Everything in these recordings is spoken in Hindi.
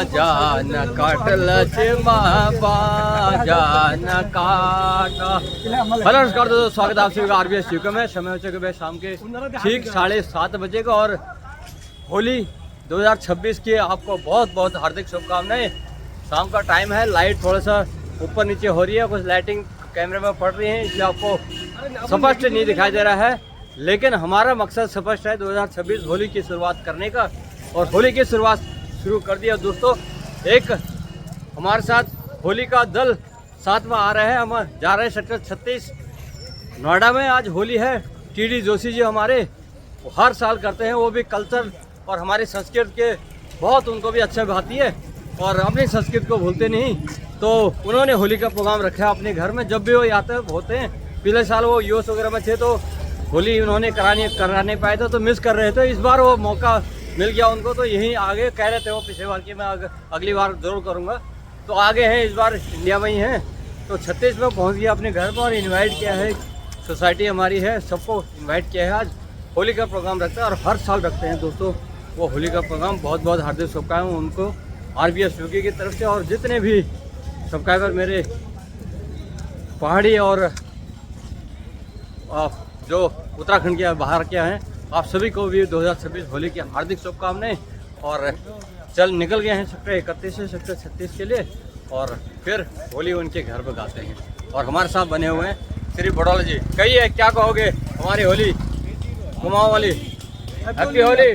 जान काटल जान काटा। हेलो नमस्कार दोस्तों, स्वागत है आप सभी का आरबीएस यूके में। समय हो चुके हैं शाम के ठीक 7:30 बजे का और होली 2026 की आपको बहुत बहुत हार्दिक शुभकामनाएं। शाम का टाइम है, लाइट थोड़ा सा ऊपर नीचे हो रही है, कुछ लाइटिंग कैमरे में पड़ रही है इसलिए आपको स्पष्ट नहीं दिखाई दे रहा है, लेकिन हमारा मकसद स्पष्ट है 2026 होली की शुरुआत करने का। और होली की शुरुआत शुरू कर दिया दोस्तों। एक हमारे साथ होली का दल साथ में आ रहे हैं, हम जा रहे हैं सेक्टर 36 नोएडा में। आज होली है। टीडी जोशी जी हमारे वो हर साल करते हैं, वो भी कल्चर और हमारी संस्कृति के बहुत उनको भी अच्छा भाती है और अपनी संस्कृति को भूलते नहीं। तो उन्होंने होली का प्रोग्राम रखा है अपने घर में, जब भी वो आते होते हैं। पिछले साल वो यूएस वगैरह में थे तो होली उन्होंने करा नहीं पाए थे, तो मिस कर रहे थे। इस बार वो मौका मिल गया उनको, तो यहीं आगे कह रहे थे वो पिछले बार की मैं अगली बार जरूर करूँगा। तो आगे हैं, इस बार इंडिया में ही हैं। तो 36 में पहुँच गया अपने घर पर और इन्वाइट किया है, सोसाइटी हमारी है, सबको इन्वाइट किया है। आज होली का प्रोग्राम रखते हैं और हर साल रखते हैं दोस्तों वो होली का प्रोग्राम। बहुत बहुत हार्दिक शुभकामनाएं उनको आरबीएस यूके की तरफ से। और जितने भी सब्सक्राइबर मेरे पहाड़ी और जो उत्तराखंड के बाहर के हैं, आप सभी को भी 2026 होली की हार्दिक शुभकामनाएं। और चल निकल गए हैं सेक्टर 31 से सेक्टर 36 के लिए और फिर होली उनके घर पर गाते हैं। और हमारे साथ बने हुए हैं श्री बड़ौल जी। कहिए क्या कहोगे हमारी होली कुमाऊं वाली? हैप्पी होली।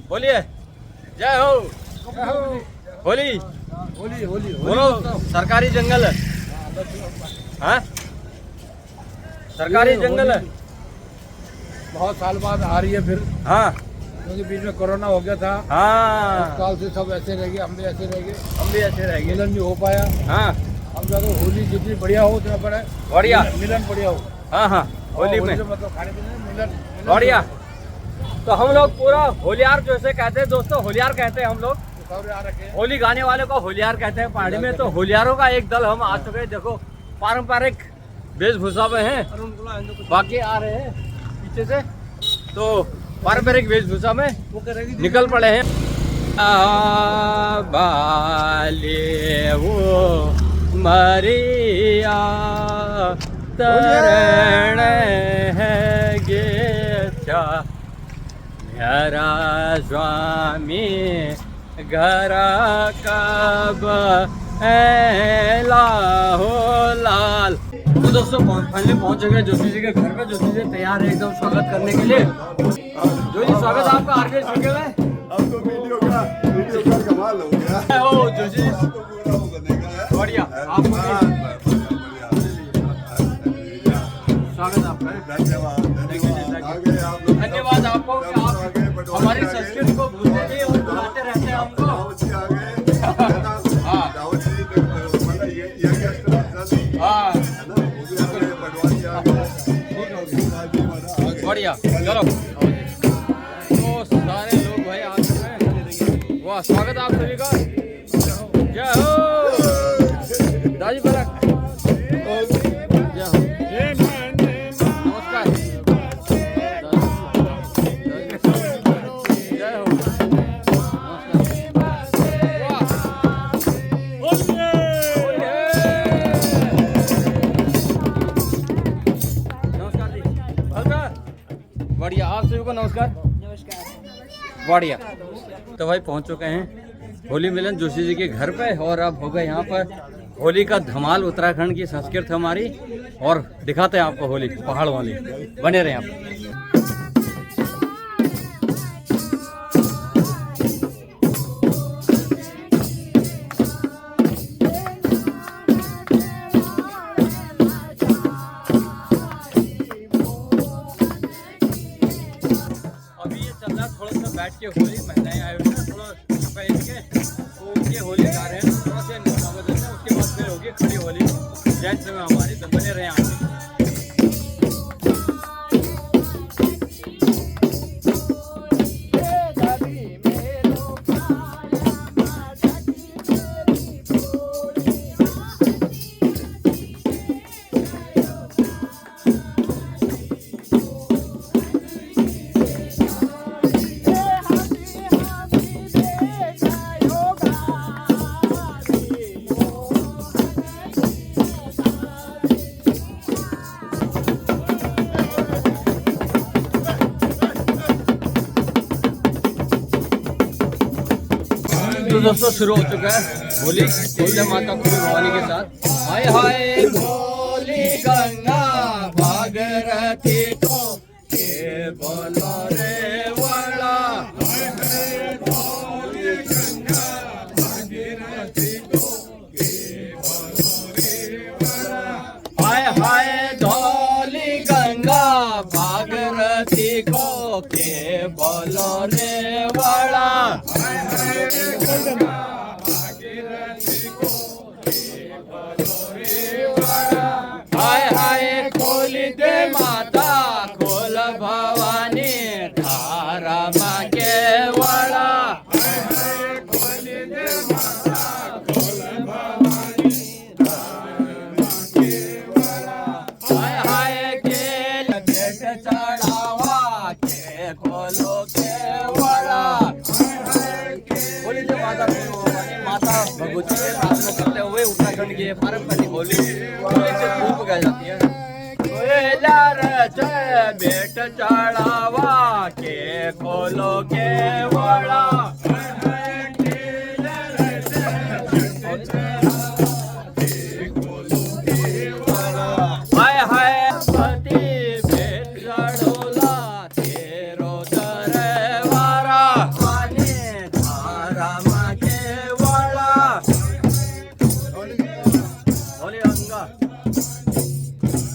बोलिए जय हो होली। होली होली बोलो सरकारी जंगल है। हाँ सरकारी जंगल है। बहुत साल बाद आ रही है फिर। हाँ क्योंकि बीच में कोरोना हो गया था। हाँ साल से सब ऐसे रह गए, हम भी ऐसे रह गए, हम भी ऐसे रहेंगे। मिलन नहीं हो पाया। हाँ हम ज्यादा होली जितनी बढ़िया हो उतना बढ़िया मिलन बढ़िया हो। हाँ हाँ होली में मतलब खाने पीने में मिलन बढ़िया। तो हम लोग पूरा होलियार जैसे कहते हैं दोस्तों, होलियार कहते हैं हम लोग। होली गाने वाले को होलियार कहते हैं पहाड़ी में। तो होलियारों का एक दल हम आ चुके हैं। देखो पारंपरिक वेशभूषा में है, बाकी आ रहे हैं पीछे से, तो पारंपरिक वेशभूषा में निकल पड़े हैं। बाले वो मरिया तरण है गे मेरा स्वामी घर कब हो लाल। तो दोस्तों फाइनली पहुंच चुके हैं जोशी जी के घर पे। जोशी जी तैयार है एकदम स्वागत करने के लिए। जोशी स्वागत आपका आरबीएस यूके में। आपको वीडियो का कमाल हो गया। ओ जोशी बढ़िया, आपको स्वागत आपका। धन्यवाद आपको कि आप हमारी संस्कृति को भूलते नहीं और बुलाते रहते हैं हमको। बढ़िया चलो। तो सारे लोग भाई आ चुके हैं। वाह स्वागत आप सभी का। जय हो दादी बरक। जय हो नमस्कार। जय हो नमस्कार जी। हल्का बढ़िया, आप सभी को नमस्कार। नमस्कार बढ़िया। तो भाई पहुंच चुके हैं होली मिलन जोशी जी के घर पे और अब हो गए यहाँ पर होली का धमाल। उत्तराखंड की संस्कृति हमारी और दिखाते हैं आपको होली पहाड़ वाली। बने रहे आप। बैठ के होली महिलाएं आए हुए हैं, थोड़ा पहन के तो उनके होली गा रहे हैं, थोड़ा सा स्वागत है। उसके बाद फिर होगी खड़ी होली जेंट्स में हमारी। तो बने रहे यहाँ पे। तो दोस्तों शुरू हो चुका है होली दुर्गा माता को भवानी के साथ। हाय हाय होली गंगा भागीरथी को के बोलो रे वाला। हाय हाय धौली गंगा भागीरथी को के बोलो रे वाला। हाय हाय खोल दे माता खोल भवानी धारा मांगे वाला। हाय हाय के भेट चढ़ावा के खोलो के वाला। होली दे माता माता भगवती के साथ में करते हुए उत्तराखंड की पारंपरिक होली से खूब गाई जाती है। भेट चढ़ावा के खोलो के वाला। हाय हाय पति भेट चढ़ोला तेरो दरबारा पानी धारा मांगे वाला। धौली गंगा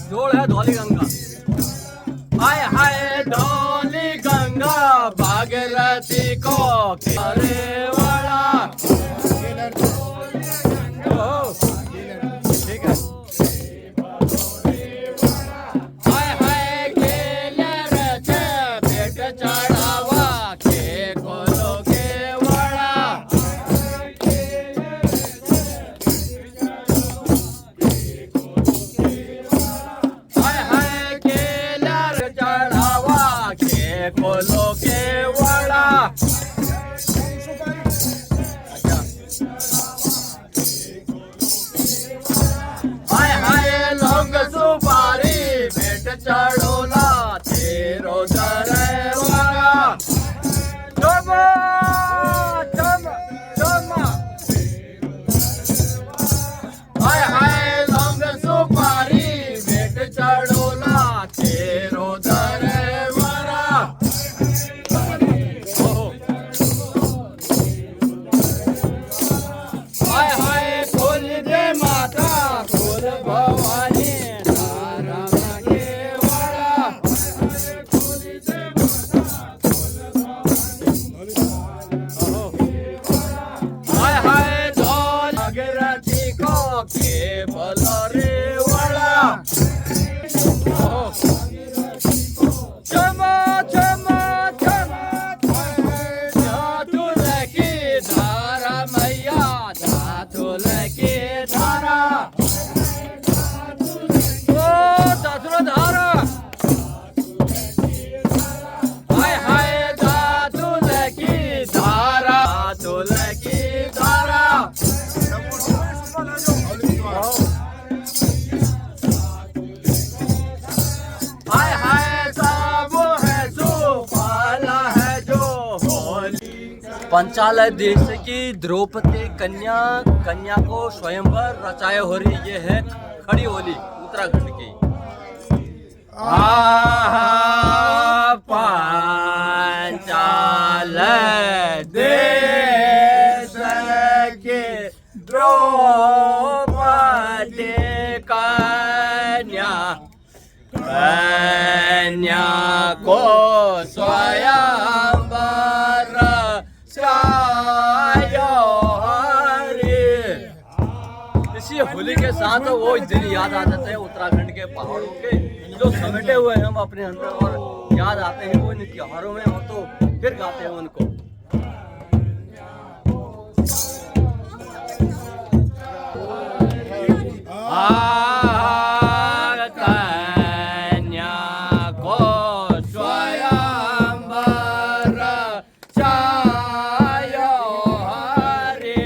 जोड़ है धौली गंगा। हाय हाय धौली गंगा भागीरथी को अरे वाला। ठीक है। हाय हाय केले रचे भेट चढ़ावा के खोलो के वाला। हाय हाय केले चढ़ावा के खोलो के वाला। हाय हाय लौंग सुपारी भेट चढ़ोला तेरो दरबारा। चमा चमा चमा। हाय हाय लौंग सुपारी भेट चढ़ोला तेरो दरबारा। हाय हाय खोल दे माता खोल भवानी धारा मांगे वाला। हाय हाय धौल भागीरथी को के बोलो रे वाला। चमा चमा चमा धातुल की धारा मैया धातुल की धारा। ओ धातुल धारा। हाय हाय धातुल की धारा धातुल की धारा। हाय हाय सब है जो पाला है जो होली। पंचाल देश की द्रौपदी कन्या को स्वयंवर रचाए हो रही ये है खड़ी होली उत्तराखंड की। पंचाल देश के द्रौपदी कन्या को स्वयंवर इसी होली के साथ वो दिन याद आ जाते हैं उत्तराखंड के पहाड़ों के जो समेटे हुए हैं हम अपने अंदर और याद आते हैं वो इन त्योहारों में और तो फिर गाते हैं उनको। कन्या को स्वयंवर चायो हरे।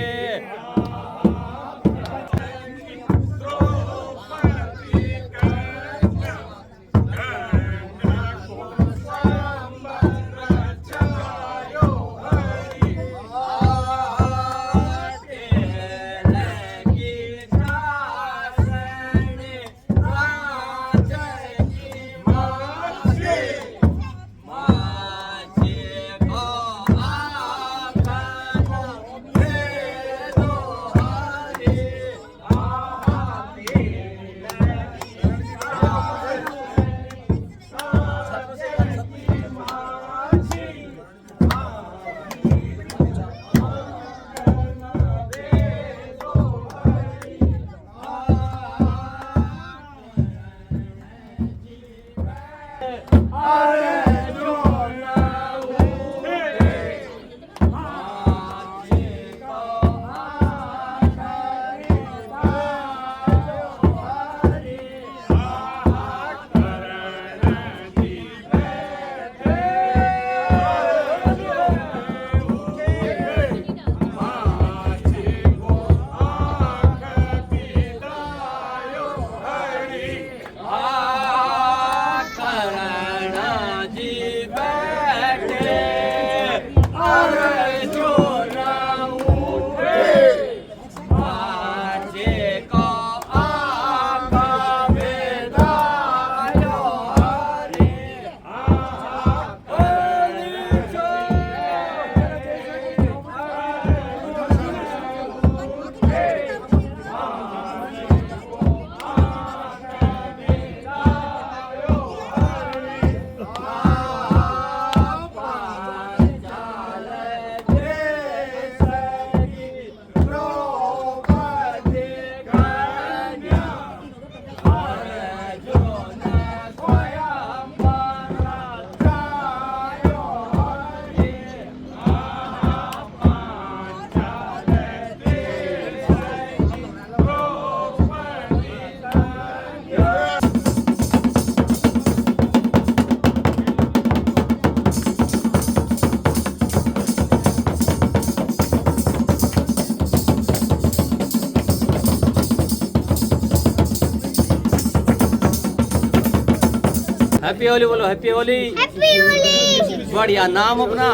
हैप्पी होली बोलो, हैप्पी होली। हैप्पी होली। बढ़िया। नाम अपना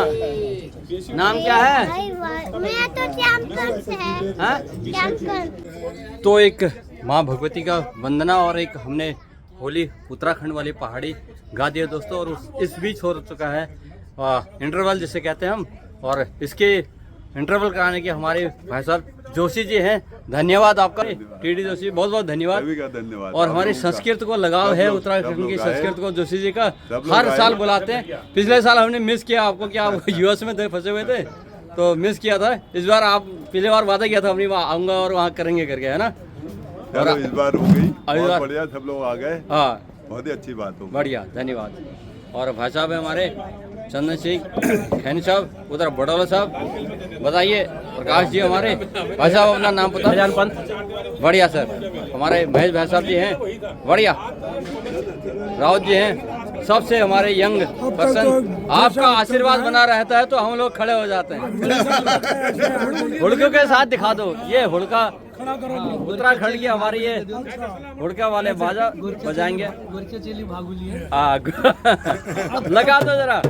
नाम क्या है? मैं तो चैंपियन से है। हाँ? चैंपियन। तो एक माँ भगवती का वंदना और एक हमने होली उत्तराखंड वाली पहाड़ी गा दिया दोस्तों। और इस बीच हो चुका है इंटरवल जिसे कहते हैं हम। और इसके इंटरवल कराने के हमारे भाई साहब जोशी जी हैं। धन्यवाद आपका टीडी जोशी, बहुत बहुत धन्यवाद। सभी का धन्यवाद। और हमारी संस्कृत को लगाव है उत्तराखंड की संस्कृत को जोशी जी का हर साल बुलाते हैं। पिछले साल हमने मिस किया आपको कि आप यूएस में थे, फंसे हुए थे तो मिस किया था। इस बार आप पिछले बार वादा किया था अपनी वहाँ आऊँगा और वहाँ करेंगे करके, है ना? चलो इस बार हो गई, बहुत बढ़िया, सब लोग आ गए। हाँ बहुत ही अच्छी बात हो। बढ़िया, धन्यवाद। और भाई साहब है हमारे चंदन सिंह खैनी साहब, उधर बड़ौला साहब। बताइए प्रकाश जी हमारे भाई साहब, अपना नाम पता? जान पंत। बढ़िया सर। हमारे महेश भाई साहब जी हैं, बढ़िया। राउत जी हैं, सबसे हमारे यंग पर्सन। आपका आशीर्वाद बना रहता है तो हम लोग खड़े हो जाते हैं। हुड़कों के साथ दिखा दो, ये हुड़का उत्तराखंड की हमारी ये हुड़का वाले बाजा बजाएंगे। लगा दो जरा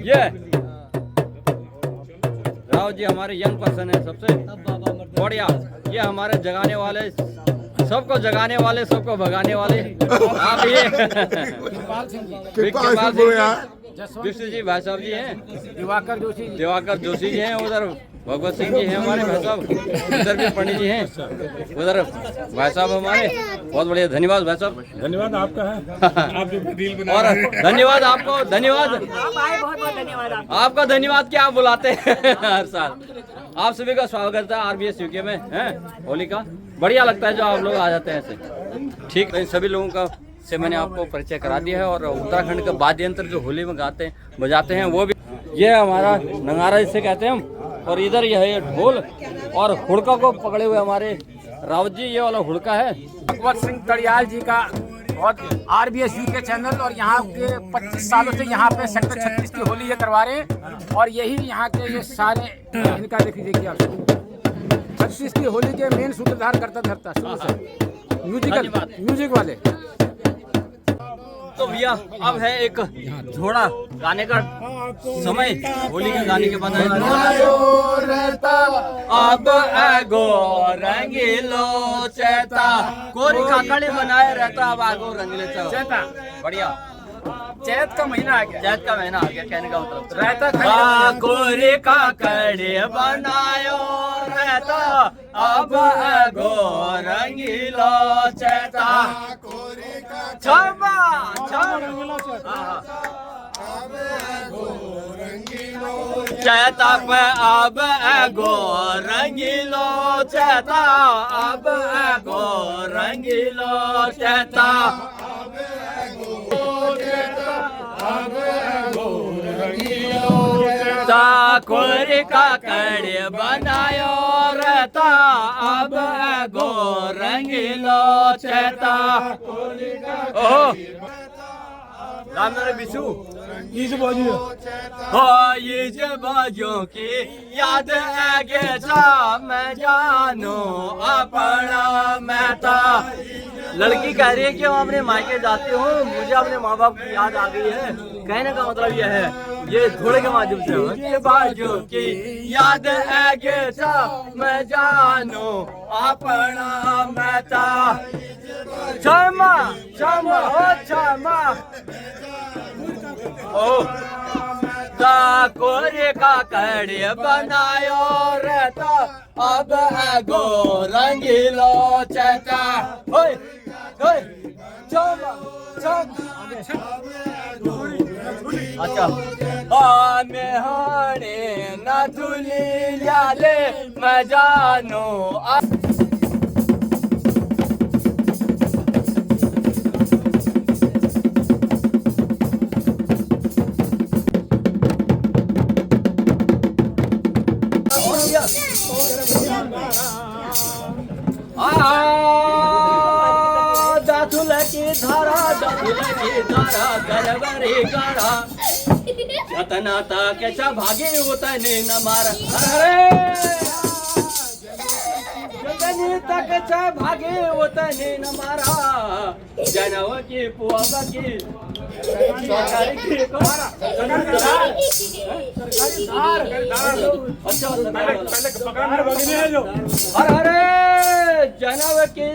ये। राव जी हमारे यंग पर्सन है सबसे बढ़िया। ये हमारे जगाने वाले, सबको जगाने वाले, सबको भगाने वाले आप ये विष्णु जी भाई साहब जी हैं। दिवाकर जोशी जी हैं। उधर भगवत सिंह जी हैं हमारे भाई साहब। इधर भी पंडित जी हैं, उधर भाई साहब हमारे। बहुत बढ़िया, धन्यवाद भाई साहब। धन्यवाद आपका है। और धन्यवाद आपको, धन्यवाद आपका, धन्यवाद क्या आप बुलाते हैं हर साल। आप सभी का स्वागत है आरबीएस यूके में है होली का। बढ़िया लगता है जो आप लोग आ जाते हैं ऐसे। ठीक है, सभी लोगों का से मैंने आपको परिचय करा दिया है। और उत्तराखंड का वाद्य यंत्र जो होली में गाते हैं बजाते हैं वो भी, ये हमारा नगारा जिसे कहते हैं हम। और इधर यह है ढोल और हुड़का को पकड़े हुए हमारे रावत जी, ये वाला हुड़का है। भगवत सिंह तड़ियाल जी का बहुत आरबीएस यूके चैनल। और यहाँ के 25 सालों से यहाँ पे सेक्टर 36 की होली ये करवा रहे हैं। और यही यहाँ के ये सारे इनका देखिए आप 36 की होली के मेन सूत्रधार करता धरता शुरू से म्यूजिक वाले। तो भैया अब है एक झोड़ा गाने का समय। होली के गाने के बाद अब एगो रंगीलो चेता कोरी काकड़ी बनाए रहता, अब आगो रंगीले चेता। बढ़िया। चैत का महीना आ गया, चैत का महीना आ गया, कहने का मतलब रहता कोरी काकड़ी बनायो रहता, अब एगो रंगीलो चेता। छमा चैता पे अब एगो रंगीलो चैता, अब एगो रंगीलो चैता। कोरी काकड़ी बनायो रहता, अब एगो रंगीलो चैता। ओह राम बिशु ये बाजों की याद आगे जा, मैं जानू अपना महता। लड़की कह रही है कि मैं अपने मायके जाती हूँ, मुझे अपने माँ बाप की याद आ गई है। कहने का मतलब यह है, ये घोड़े के माध्यम से ये बाजों की याद आगे जा, मैं जानू अपना महता। क्षमा क्षमा हो क्षमा ओ कोरे का कड़ी बनायो रहता, अब एगो रंगीलो चैता। होय होय क्षमा अच्छा में हाणे न धुली लाले, मैं जानू दाथुल की धारा गरगरी गारा चतनाता कैसा भागे उतने न मार। अरे तक कच्चा भागे वतने न मारा जनव की पुआ की सरकारी की कुमारा हर हरे जनव की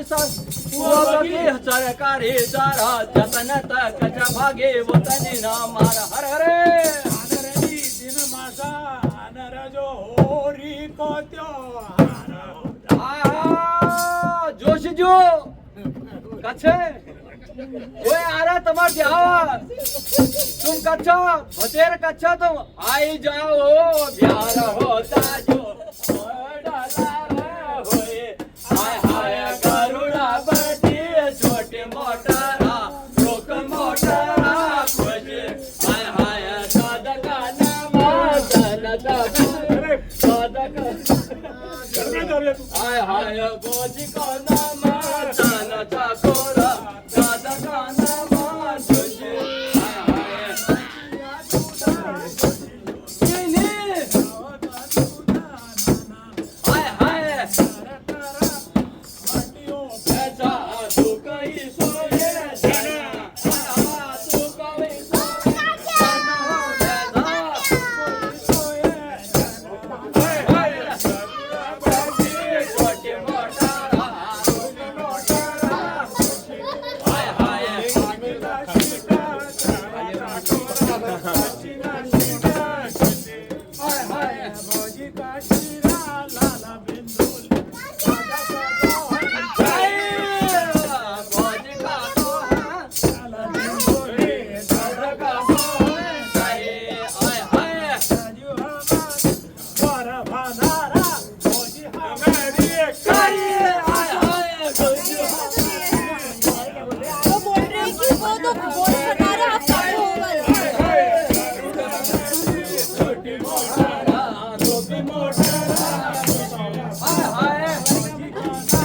पुआ की सरकारी दारा जतन तक कच्चा भागे वतने न मारा हर हरे दिन मासा नरजो होरी को जोश जो कच्छे ओए आरा तमार ब्याह तुम कच्छा भतेर कच्छा तुम आई जाओ प्यार होता जो डाला होए हाय हाय करुणा बटी छोटे मोटारा रोक मोटारा खोजे हाय हाय दादा का नाम दादा हाय हाय गोजी को नाम दाना चाकोरा दादा का नाम तुझे हाय हाय हाय हाय ऐसा तू कहीं सोए जाना तू कहीं सोए जाना छोटे मोटारा हाय हाय वो बोल रहे हैं कि वो तो बोल बता रहा आपका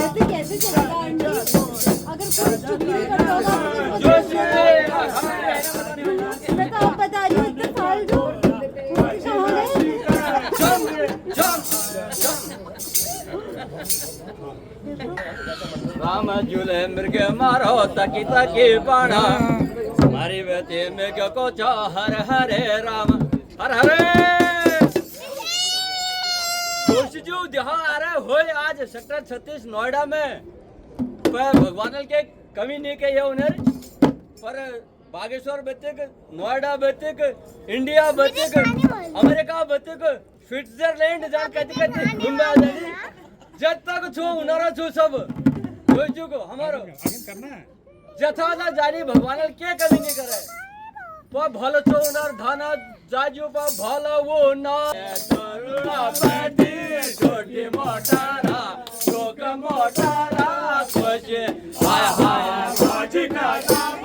कैसे कैसे चलेगा आंटी अगर कोई चुगली करता होगा मैं तो आप बता रही हूँ इतने साल जो कहाँ राम झूले मृग मारो तकी तकी बाणा मारी बेटे मृग को चो हर हरे राम हर हरे जो त्योहार होए आज सेक्टर 36 नोएडा में पर भगवान के कमी नहीं के ये उन्हें पर बागेश्वर बतिक नोएडा बतिक इंडिया बतिक अमेरिका बतिक स्विट्जरलैंड जान कहते कहते घूमने आ जानी जब तक छो उनारा छो सब जोजू को हमारो जथा ना जानी भगवान के कमी नहीं करे पा भलो छो उनार धाना जाजू पा भलो वो ना करुणा बटी छोटी मोटारा लोक मोटारा खोजे हाय हाय खोजी का नाम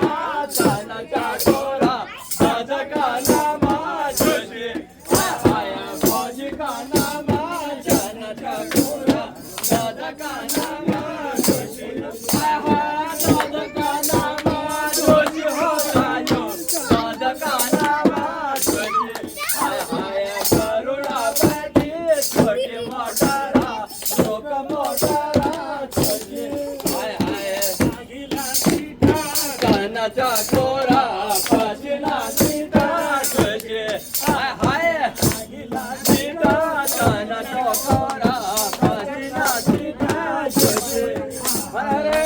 जाना का गोरा दादा का नाम खोजे हाय हाय खोजी का नाम जाना का गोरा दादा का नाम खोजे हाय हाय दादा का नाम खोजे हो जानो दादा का नाम खोजे हाय हाय करुणा बटी छोटी मोटारा लोक मोटारा खोजे हाय हाय कानाचा कोरा पाशिना सीता खोजे हाय हाय सीता कानाचा कोरा पाशिना सीता खोजे अरे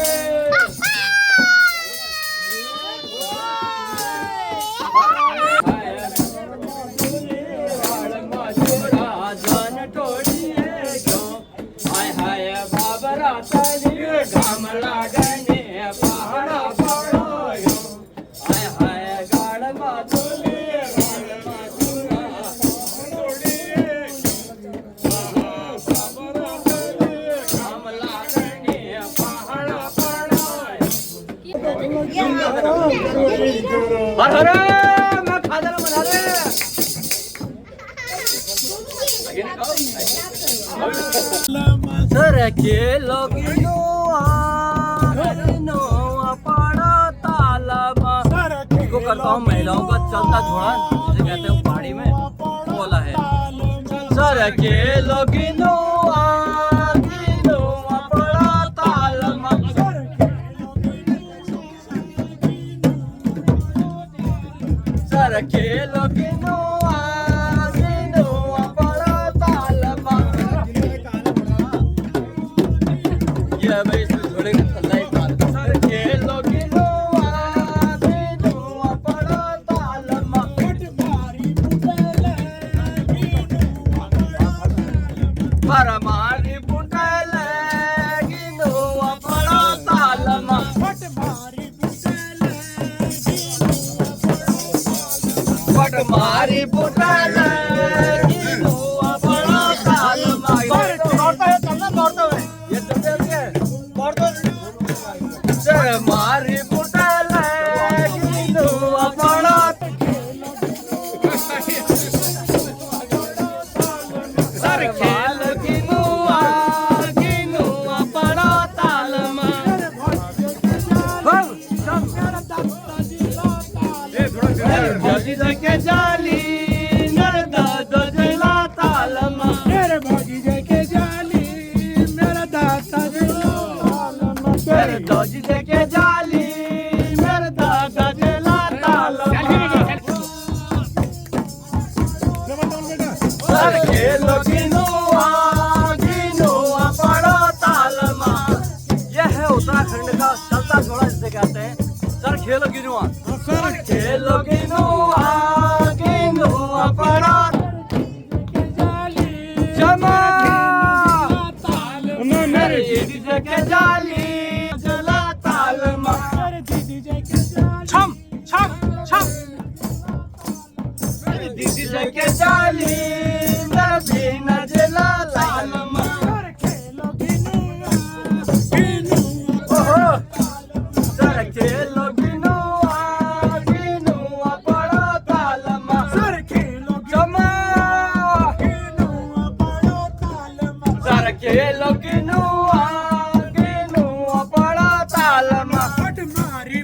हाय हाय बाबरा तली घाम लागणे पहाडा पडो हाय हाय गाड मातुली घाम लागणे पहाडा पडो हर हर मैं खादर बना रे सर के लोगिनो पाड़ा तालाबा इसको करता हूँ महिलाओं का चलता झोड़ा जिसे कहते हैं पहाड़ी में बोला है सर के लोगिनो पाड़ा तालाबा है भाई, इसमें छोड़ेंगे तल्ला ही ताल। खेलो गिनुआ गिनुआ पड़ा तालमा, परमारी बुटल गिनुआ पड़ा तालमा, पटमारी बुटल गिनुआ पड़ा तालमा। ये तो मारी बुटल गिनुआ पड़ा, सरखेल गिनुआ गिनुआ पड़ा तालमा। भौजी के जाली नरदा दजला तालमा, मेरे भौजी के जाली मेरा दाता मेरे भौजी के जाली मेरे दादा जला तालमा। सर खेलो गिनुआ गिनुआ पड़ा तालमा। यह है उत्तराखंड का चलता घोड़ा जिसे कहते हैं। सर खेलो गिनुआ, सर खेलो गिनुआ गिनुआ पड़ा जमा, मेरे दीदी के जाली जला तालमा। छम छम छम मेरे दीदी के जाली नदी न जला तालमा। ओहो सर खेलो गिनुआ गिनुआ पड़ा तालमा, सर खेलो जमा, सर खेलो गिनुआ गिनुआ पड़ा तालमा। पटमारी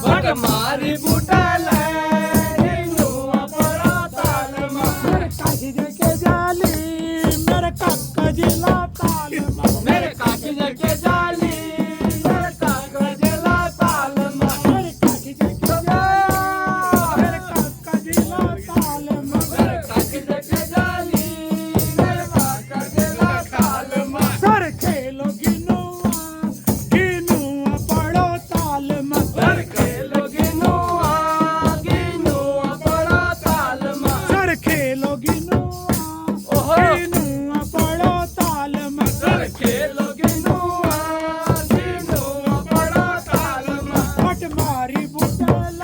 पटमारी बुटल गिनुआ पड़ा तालमा, के जाली मेरे काका जिला तालमा, मेरे काकी के जाली मेरे काका जला तालमा। मेरे काकी के मेरे काका जिला तालमा, मेरे काकी के जाली मेरे काका जला तालमा। सर खेलो गिनुआ गिनुआ पड़ो तालमा, सर खेलो गिनुआ गिनुआ पड़ा तालमा। सर खेलो गिनुआ ओहो गिनुआ पड़ो तालमा, सर खेलो गिनुआ गिनुआ पड़ा तालमा। पटमारी बुटल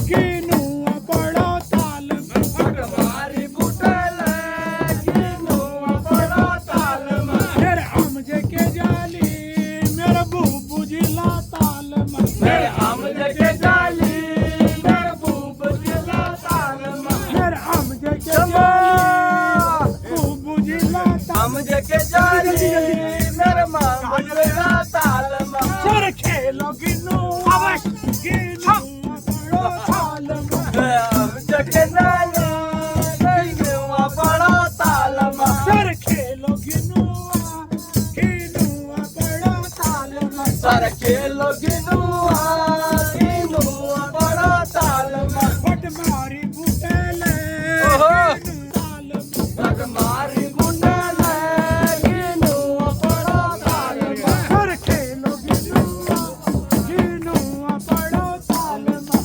गिनुआ पड़ो तालमा, पटमारी बुटल गिनुआ पड़ा तालमा। मेरे आमजे के जाली मेरा बूबू जिला तालमा, मेरे आमजे के जाली मेरे बूब जिला तालमा। मेरे आमजे के जाली बूबू जिला आमजे के जाली मेरे माँ जिला तालमा। सर खेलो गिनुआ गिनुआ पड़ो तालमा, आमजे के जाली गिनुआ पड़ा तालमा। सर खेलो गिनुआ गिनुआ पड़ो तालमा, सर खेलो गिनुआ गिनुआ पड़ा तालमा। पटमारी बुटल ओहो तालमा, पटमारी बुटल गिनुआ पड़ा तालमा। सर खेलो गिनुआ गिनुआ पड़ो तालमा।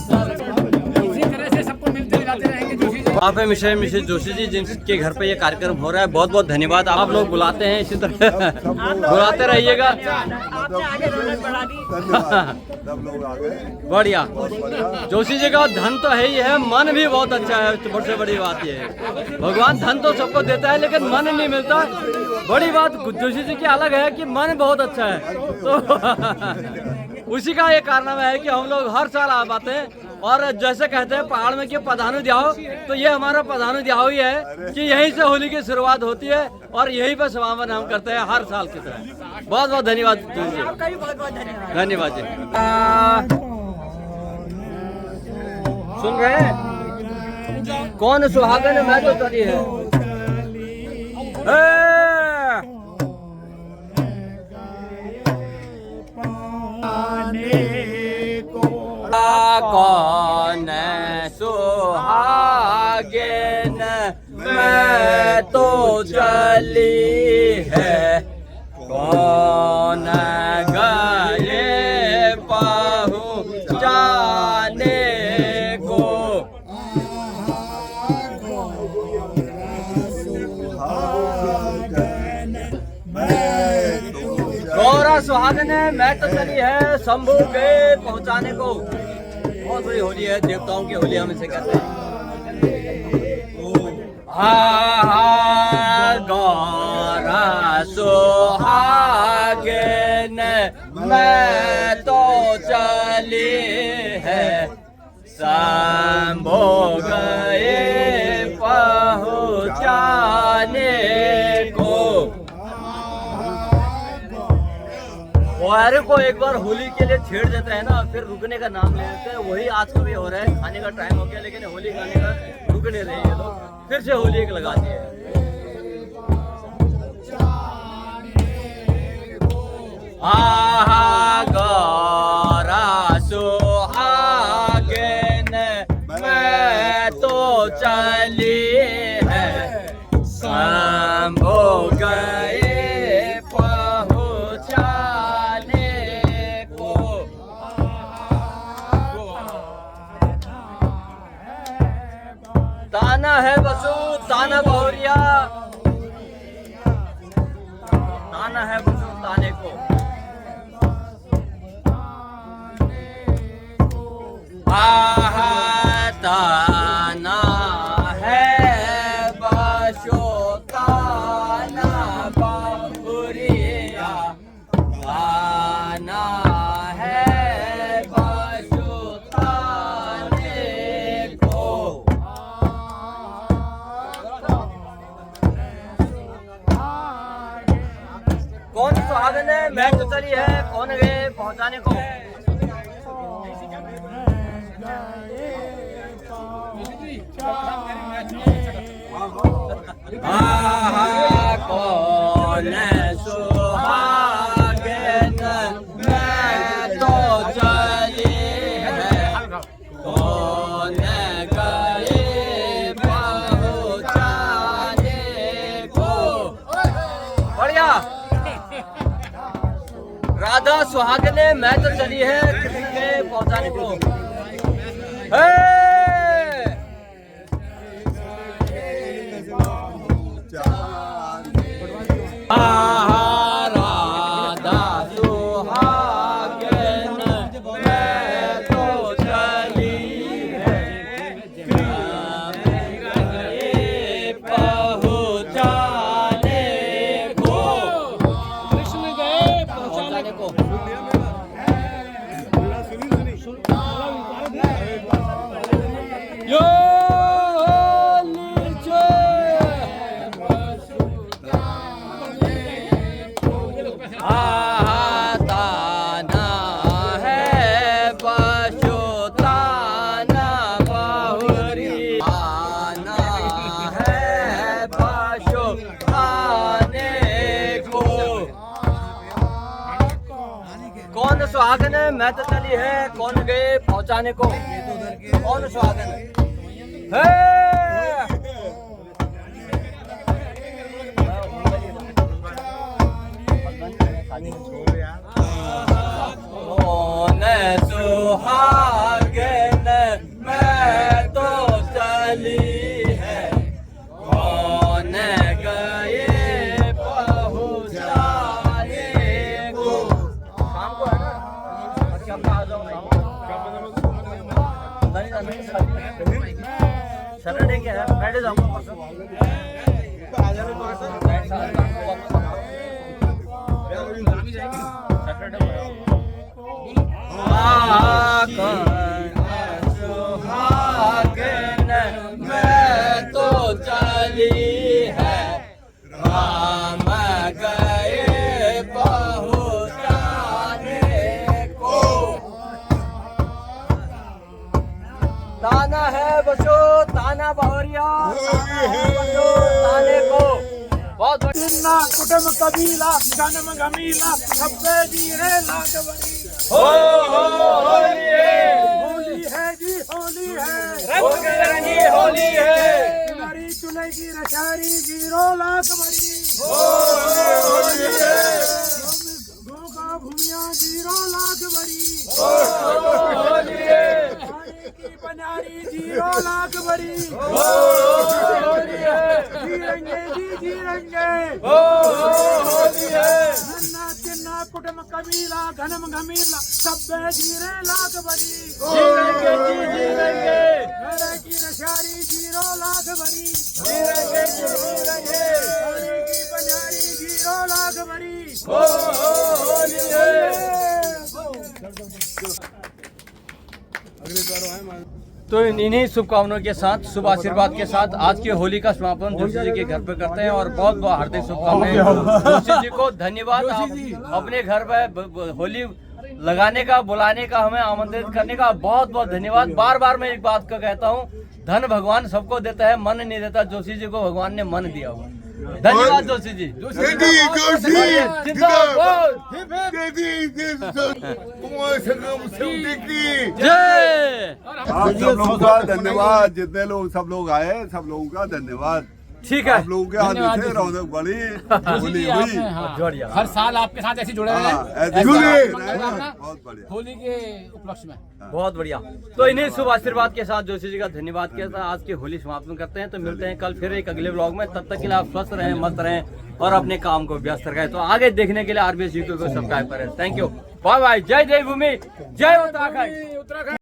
इसी तरह से सबको मिलते मिलाते रहेंगे जोशी जी। वहाँ पे मिस्टर मिसेस जोशी जी जिनके घर पे ये कार्यक्रम हो रहा है, बहुत बहुत धन्यवाद। आप लोग बुलाते हैं इसी तरह बुलाते रहिएगा। धन्यवाद, सब लोग आ गए। बढ़िया। जोशी जी का धन तो है ही है, मन भी बहुत अच्छा है। सबसे बड़ी बात ये है, भगवान धन तो सबको देता है लेकिन मन नहीं मिलता। बड़ी बात जोशी जी की अलग है कि मन बहुत अच्छा है। तो उसी का ये कारनामा है कि हम लोग हर साल आ पाते हैं। और जैसे कहते हैं पहाड़ में कि पधानु दियाओ, तो ये हमारा पधानु दियाओ ही है कि यहीं से होली की शुरुआत होती है और यहीं पर समापन हम करते हैं हर साल की तरह। बहुत बहुत धन्यवाद जोशी जी, धन्यवाद जी। सुन रहे हैं कौन सुहागन मैं तो तरी है। कौन सुहागिन मैं तो चली है सुहागन महत्व चली है शंभू के पहुंचाने को। बहुत बड़ी होली है, देवताओं की होली हम इसे कहते हैं। गौरा सुहागन मैं तो चली है शंभू गए पहुंचाने को। वायरे को एक बार होली के लिए छेड़ देते हैं ना, फिर रुकने का नाम ले लेते हैं। वही आज कभी हो रहा है, खाने का टाइम हो गया लेकिन होली गाने का रुक नहीं रही है लोग, फिर से होली एक लगाती है। गौरा सुहागन मैं तो चली है शंभू गए पहुंचाने को। ताना है बसु ताना बहुरिया, ताना है बसु ताने को। ताना है बसु ताना बहुरिया, ताना है बसु ताने को। कौन सुहागन है मैं तो चली है, कौन गए पहुंचाने को। कौन सुहागन मैं तो चली है, कौन गए पहुंचाने को। बढ़िया। राधा सुहागन मैं तो चली है कृष्ण के पहुंचाने को। राधा सुहागन मैं तो चली है पहुंचाने को। कृष्ण गए पहुंचाने को। यो ताना है बसु ताना बहुरी, ताना है बसु ताने को। कौन सुहागन मैं तो चली है, कौन गए पहुंचाने को। कौन सुहागन है। कौन सुहागन मैं तो चली है, कौन गए पहुंचाने को। शाम को है ना, अच्छा आप आ जाओ। सैटरडे क्या है, फ्राइडे जाऊंगा परसों। सुहागन मैं तो चली है राम गए पहुंचाने को। ताना है बसो ताना बहुरिया, ताने को। बहुत जिन्ना कुटुंब कबीला जन्म गमीला सबसे जीरे लागवरी। होली है, होली है जी होली है, रंग रंगी होली है। हमारी चुलेगी रशारी जीरो लागवरी। होली है, गोगा भूमिया जीरो लागवरी। होली है, की बनारी जीरो लागवरी। होली है, जी रंगे जी रंगे। होली है। नन्ना चिन्ना कुटुम कबीला घनम घमीला सब जीरे लाख बरी जीवेंगे जी जीवेंगे घर की नशारी जीरो लाख बरी जीवेंगे जी जीवेंगे होली की बनियारी जीरो लाख बरी हो होली है। तो इन्हीं शुभकामनाओं के साथ शुभ आशीर्वाद के साथ आज की होली का समापन जोशी जी के घर पे करते हैं और बहुत बहुत हार्दिक शुभकामनाएं जोशी जी को। धन्यवाद आप अपने घर पे होली लगाने का बुलाने का हमें आमंत्रित करने का बहुत बहुत धन्यवाद। बार बार मैं एक बात को कहता हूँ, धन भगवान सबको देता है, मन नहीं देता। जोशी जी को भगवान ने मन दिया हुआ। धन्यवाद जोशी जी। जय। आप सब लोगों का धन्यवाद, जितने लोग सब लोग आए सब लोगों का धन्यवाद। ठीक है, आप लोगों के हाथ से रौनक बढ़ी, होली हुई। जोड़िया। हर साल आपके साथ ऐसे जुड़े हाँ, रहे ऐसे जुड़े। बहुत बहुत बढ़िया। होली के उपलक्ष्य में। बहुत बढ़िया। तो इन्हीं शुभ आशीर्वाद के साथ जोशी जी का धन्यवाद के साथ आज की होली समापन करते हैं। तो मिलते हैं कल फिर एक अगले व्लॉग में। तब तक के लिए आप स्वस्थ रहें, मस्त रहें और अपने काम को व्यस्त रखें। तो आगे देखने के लिए RBS यूट्यूब को सब्सक्राइब करें। Thank you, bye bye. जय देवभूमि, जय उत्तराखंड।